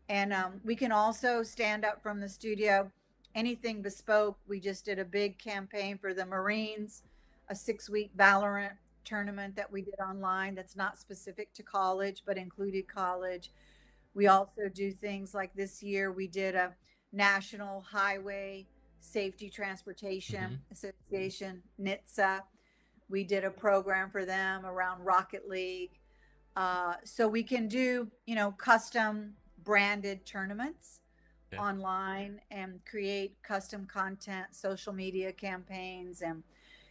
[SPEAKER 3] And we can also stand up from the studio, anything bespoke. We just did a big campaign for the Marines, a 6-week Valorant tournament that we did online that's not specific to college, but included college. We also do things like this year, we did a National Highway Safety Transportation Association, NHTSA. We did a program for them around Rocket League. So we can do, custom branded tournaments online and create custom content, social media campaigns. And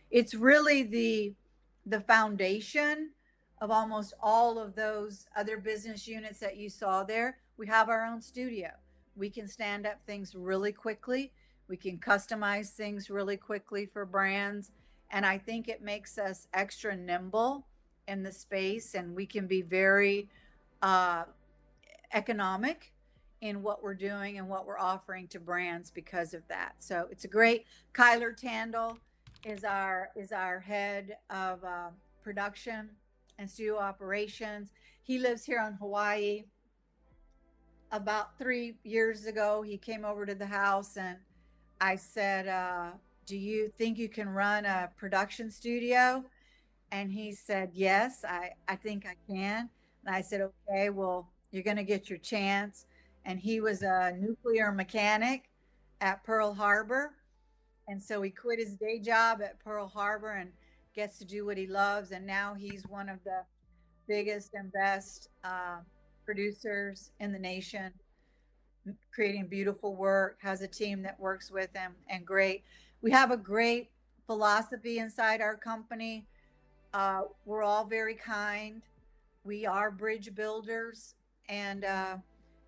[SPEAKER 3] it's really the foundation of almost all of those other business units that you saw there. We have our own studio. We can stand up things really quickly. We can customize things really quickly for brands. And I think it makes us extra nimble in the space, and we can be very economic in what we're doing and what we're offering to brands because of that. So it's a great. Kyler Tandle is our head of production and studio operations. He lives here in Hawaii. About 3 years ago, he came over to the house, and I said, do you think you can run a production studio? And he said, yes, I think I can. And I said, okay, well, you're going to get your chance. And he was a nuclear mechanic at Pearl Harbor. And so he quit his day job at Pearl Harbor and gets to do what he loves. And now he's one of the biggest and best producers in the nation, creating beautiful work, has a team that works with him, and great. We have a great philosophy inside our company. We're all very kind. We are bridge builders, and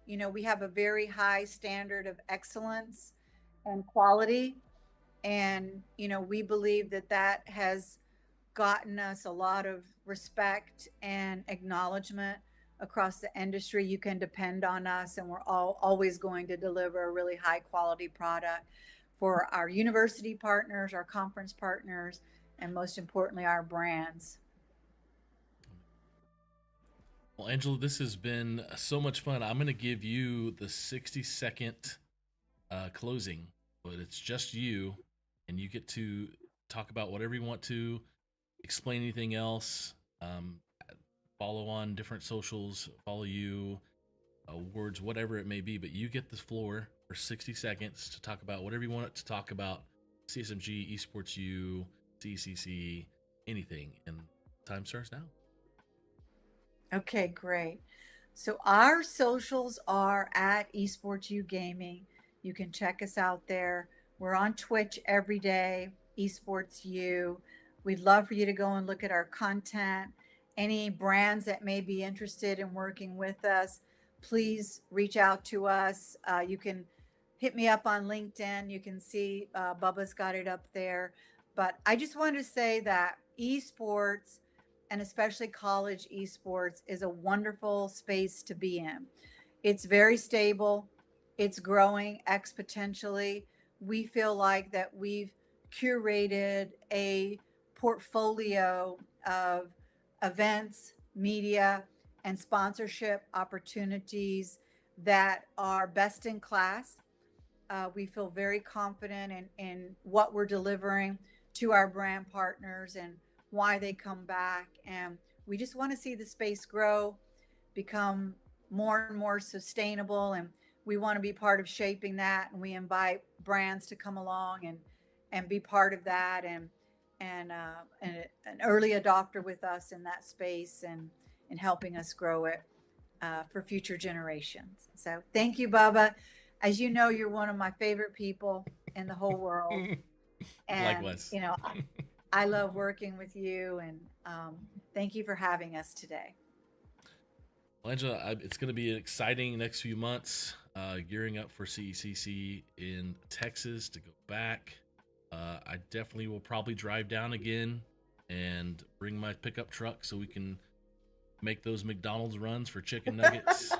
[SPEAKER 3] we have a very high standard of excellence and quality. And, we believe that has gotten us a lot of respect and acknowledgement across the industry. You can depend on us, and we're always going to deliver a really high quality product for our university partners, our conference partners, and most importantly, our brands.
[SPEAKER 2] Well, Angela, this has been so much fun. I'm going to give you the 60-second closing, but it's just you, and you get to talk about whatever you want to, explain anything else, follow on different socials, follow you, awards, whatever it may be, but you get the floor for 60 seconds to talk about whatever you want to talk about. CSMG, Esports U, CCC, anything. And time starts now.
[SPEAKER 3] Okay, great. So our socials are at Esports U Gaming. You can check us out there. We're on Twitch every day, Esports U. We'd love for you to go and look at our content. Any brands that may be interested in working with us, please reach out to us. You can hit me up on LinkedIn. You can see Bubba's got it up there. But I just wanted to say that esports, and especially college esports, is a wonderful space to be in. It's very stable. It's growing exponentially. We feel like that we've curated a portfolio of events, media, and sponsorship opportunities that are best in class. We feel very confident in what we're delivering to our brand partners and why they come back. And we just want to see the space grow, become more and more sustainable. And we want to be part of shaping that. And we invite brands to come along and be part of that, and an early adopter with us in that space, and helping us grow it for future generations. So thank you, Bubba. As you know, you're one of my favorite people in the whole world. And,
[SPEAKER 2] Likewise.
[SPEAKER 3] I love working with you, and thank you for having us today.
[SPEAKER 2] Well, Angela, it's going to be an exciting next few months, gearing up for CECC in Texas to go back. I definitely will probably drive down again and bring my pickup truck so we can make those McDonald's runs for chicken nuggets.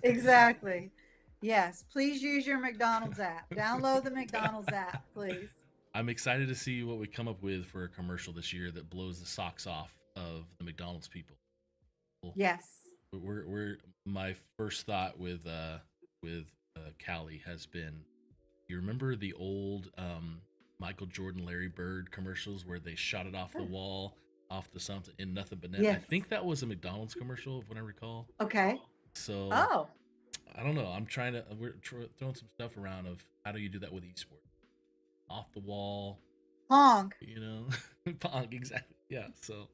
[SPEAKER 3] Exactly. Yes. Please use your McDonald's app. Download the McDonald's app, please.
[SPEAKER 2] I'm excited to see what we come up with for a commercial this year that blows the socks off of the McDonald's people.
[SPEAKER 3] Yes.
[SPEAKER 2] We're my first thought with Callie has been, you remember the old Michael Jordan, Larry Bird commercials where they shot it off the wall, off the something in nothing but net?
[SPEAKER 3] Yes.
[SPEAKER 2] I think that was a McDonald's commercial, if I recall.
[SPEAKER 3] Okay.
[SPEAKER 2] So
[SPEAKER 3] Oh,
[SPEAKER 2] I don't know. I'm trying to we're throwing some stuff around of how do you do that with esports? Off the wall,
[SPEAKER 3] Pong.
[SPEAKER 2] you know, Pong, exactly. Yeah. So,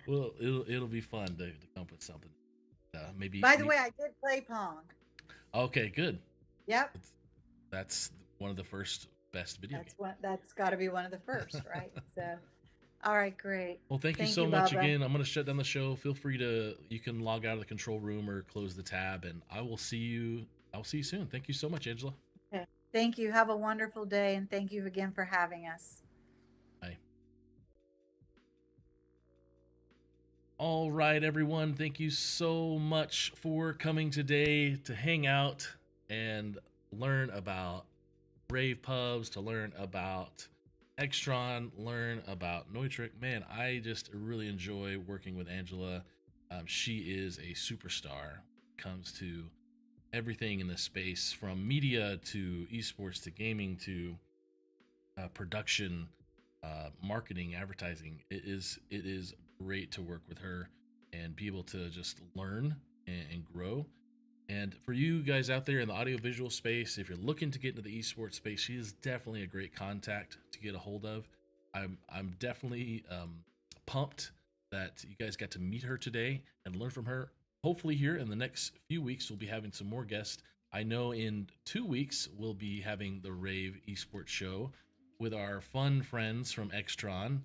[SPEAKER 2] well, it'll be fun to come up with something. Maybe.
[SPEAKER 3] By the way, I did play Pong.
[SPEAKER 2] Okay, good.
[SPEAKER 3] Yep.
[SPEAKER 2] That's one of the first best video games.
[SPEAKER 3] That's got to be one of the first, right? So, all right, great.
[SPEAKER 2] Well, thank you
[SPEAKER 3] Thank
[SPEAKER 2] so
[SPEAKER 3] you,
[SPEAKER 2] much
[SPEAKER 3] Bubba.
[SPEAKER 2] again. I'm going to shut down the show. Feel free to, you can log out of the control room or close the tab, and I'll see you soon. Thank you so much, Angela.
[SPEAKER 3] Okay. Thank you. Have a wonderful day, and thank you again for having us.
[SPEAKER 2] Bye. All right, everyone. Thank you so much for coming today to hang out and learn about rAVe Pubs, to learn about Extron, learn about Neutrik. Man, I just really enjoy working with Angela. She is a superstar when it comes to everything in this space, from media to esports to gaming to production, marketing, advertising. It is great to work with her and be able to just learn and grow. And for you guys out there in the audiovisual space, if you're looking to get into the esports space, she is definitely a great contact to get a hold of. I'm definitely pumped that you guys got to meet her today and learn from her. Hopefully here in the next few weeks, we'll be having some more guests. I know in 2 weeks, we'll be having the rAVe Esports show with our fun friends from Extron,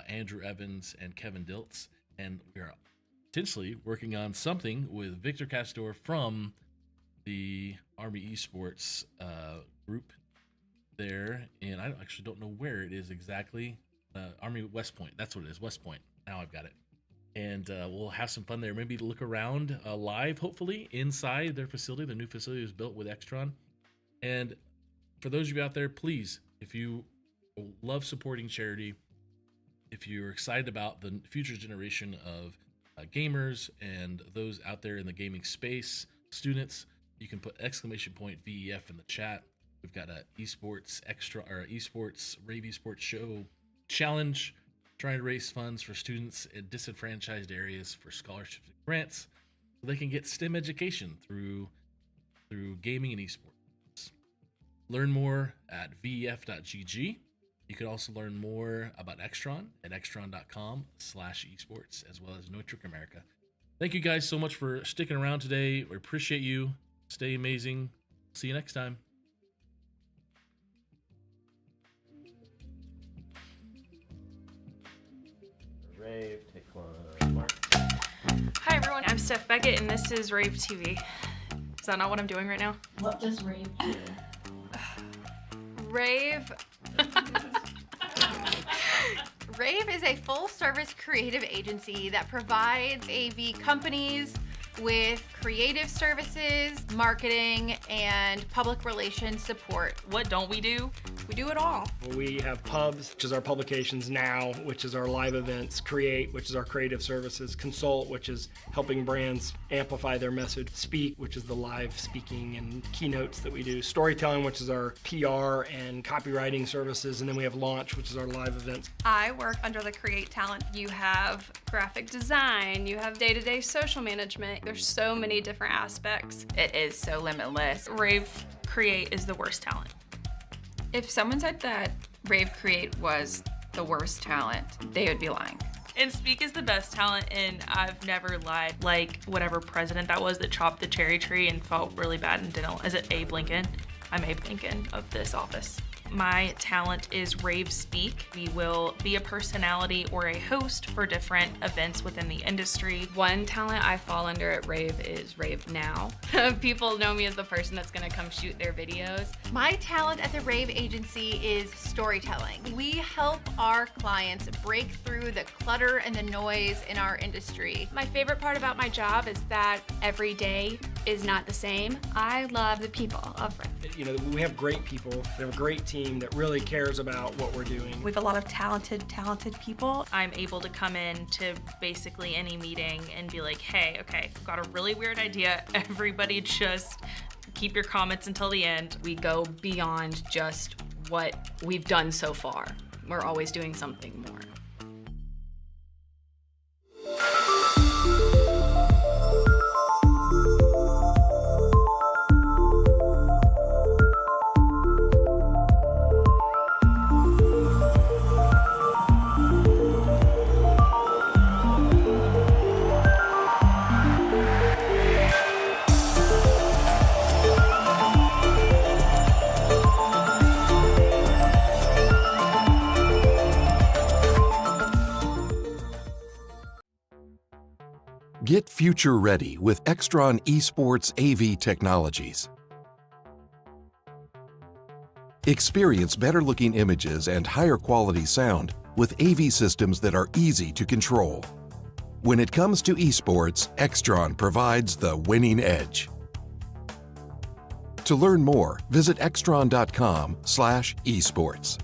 [SPEAKER 2] Andrew Evans and Kevin Diltz. And we are potentially working on something with Victor Castor from the Army Esports group there. And I actually don't know where it is exactly. Army West Point. That's what it is. West Point. Now I've got it. And we'll have some fun there. Maybe look around live, hopefully, inside their facility. The new facility was built with Extron. And for those of you out there, please, if you love supporting charity, if you're excited about the future generation of gamers and those out there in the gaming space, students, you can put !VEF in the chat. We've got a esports rAVe Esports show challenge, trying to raise funds for students in disenfranchised areas for scholarships and grants so they can get STEM education through gaming and esports. Learn more at vef.gg. You can also learn more about Extron at extron.com/esports, as well as Neutrik America. Thank you guys so much for sticking around today. We appreciate you. Stay amazing. See you next time.
[SPEAKER 6] rAVe, take one, Mark.
[SPEAKER 7] Hi everyone, I'm Steph Beckett and this is rAVe TV. Is that not what I'm doing right now?
[SPEAKER 8] What does rAVe do?
[SPEAKER 7] rAVe
[SPEAKER 8] rAVe is a full-service creative agency that provides AV companies with creative services, marketing, and public relations support.
[SPEAKER 7] What don't we do?
[SPEAKER 8] We do it all.
[SPEAKER 9] We have Pubs, which is our publications now, which is our live events, Create, which is our creative services, Consult, which is helping brands amplify their message, Speak, which is the live speaking and keynotes that we do, Storytelling, which is our PR and copywriting services, and then we have Launch, which is our live events.
[SPEAKER 7] I work under the Create talent. You have graphic design, you have day-to-day social management. There's so many different aspects.
[SPEAKER 10] It is so limitless.
[SPEAKER 7] rAVe Create is the worst talent.
[SPEAKER 10] If someone said that rAVe Create was the worst talent, they would be lying.
[SPEAKER 7] And Speak is the best talent, and I've never lied. Like whatever president that was that chopped the cherry tree and felt really bad and didn't. Is it Abe Lincoln? I'm Abe Lincoln of this office. My talent is rAVe Speak. We will be a personality or a host for different events within the industry.
[SPEAKER 11] One talent I fall under at rAVe is rAVe Now. People know me as the person that's gonna come shoot their videos.
[SPEAKER 8] My talent at the rAVe agency is storytelling. We help our clients break through the clutter and the noise in our industry.
[SPEAKER 11] My favorite part about my job is that every day is not the same. I love the people of Rave.
[SPEAKER 9] You know, we have great people. We have a great team that really cares about what we're doing.
[SPEAKER 7] We have a lot of talented people. I'm able to come in to basically any meeting and be like, hey, okay, I've got a really weird idea. Everybody just keep your comments until the end.
[SPEAKER 11] We go beyond just what we've done so far. We're always doing something more.
[SPEAKER 5] Get future ready with Extron Esports AV technologies. Experience better looking images and higher quality sound with AV systems that are easy to control. When it comes to esports, Extron provides the winning edge. To learn more, visit extron.com/esports.